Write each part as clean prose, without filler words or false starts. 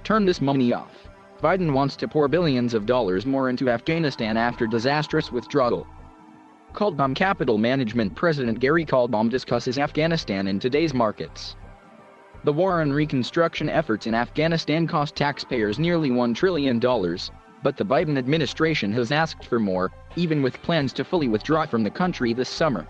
Turn this money off. Biden wants to pour billions of dollars more into Afghanistan after disastrous withdrawal. Kaltbaum Capital Management President Gary Kaltbaum discusses Afghanistan in today's markets. The war and reconstruction efforts in Afghanistan cost taxpayers nearly $1 trillion, but the Biden administration has asked for more, even with plans to fully withdraw from the country this summer.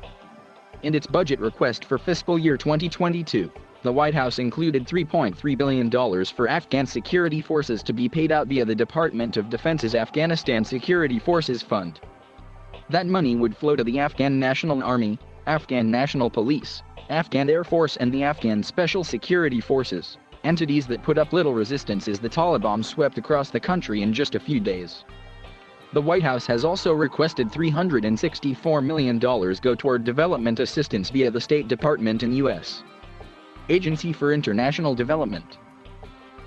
In its budget request for fiscal year 2022, the White House included $3.3 billion for Afghan security forces to be paid out via the Department of Defense's Afghanistan Security Forces Fund. That money would flow to the Afghan National Army, Afghan National Police, Afghan Air Force and the Afghan Special Security Forces, entities that put up little resistance as the Taliban swept across the country in just a few days. The White House has also requested $364 million go toward development assistance via the State Department and U.S. Agency for International Development.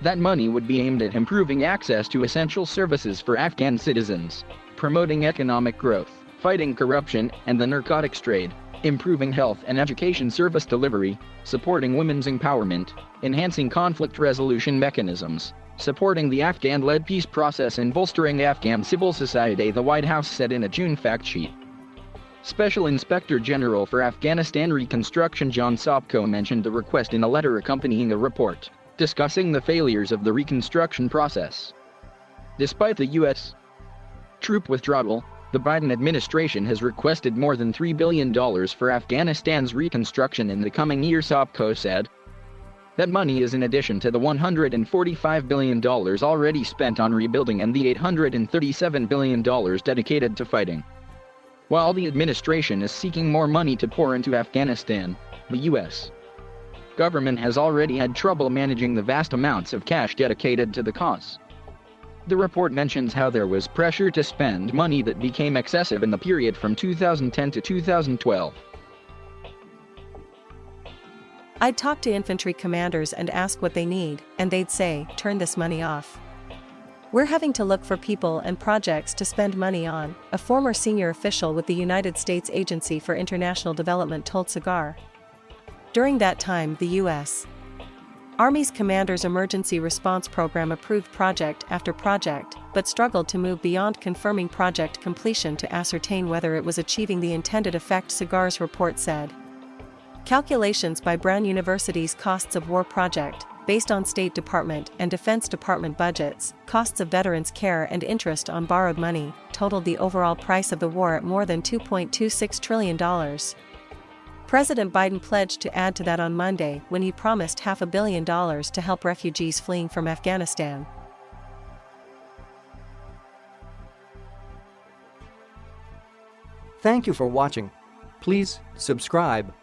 That money would be aimed at improving access to essential services for Afghan citizens, promoting economic growth, fighting corruption and the narcotics trade, improving health and education service delivery, supporting women's empowerment, enhancing conflict resolution mechanisms, supporting the Afghan-led peace process and bolstering Afghan civil society, the White House said in a June fact sheet. Special Inspector General for Afghanistan Reconstruction John Sopko mentioned the request in a letter accompanying a report, discussing the failures of the reconstruction process. Despite the U.S. troop withdrawal, the Biden administration has requested more than $3 billion for Afghanistan's reconstruction in the coming year, Sopko said. That money is in addition to the $145 billion already spent on rebuilding and the $837 billion dedicated to fighting. While the administration is seeking more money to pour into Afghanistan, the U.S. government has already had trouble managing the vast amounts of cash dedicated to the cause. The report mentions how there was pressure to spend money that became excessive in the period from 2010 to 2012. I'd talk to infantry commanders and ask what they need, and they'd say, turn this money off. We're having to look for people and projects to spend money on, a former senior official with the United States Agency for International Development told Cigar. During that time, the U.S. Army's Commander's Emergency Response Program approved project after project, but struggled to move beyond confirming project completion to ascertain whether it was achieving the intended effect, Cigar's report said. Calculations by Brown University's Costs of War Project, based on State Department and Defense Department budgets, costs of veterans' care and interest on borrowed money, totaled the overall price of the war at more than $2.26 trillion. President Biden pledged to add to that on Monday when he promised $500 million to help refugees fleeing from Afghanistan. Thank you for watching. Please subscribe.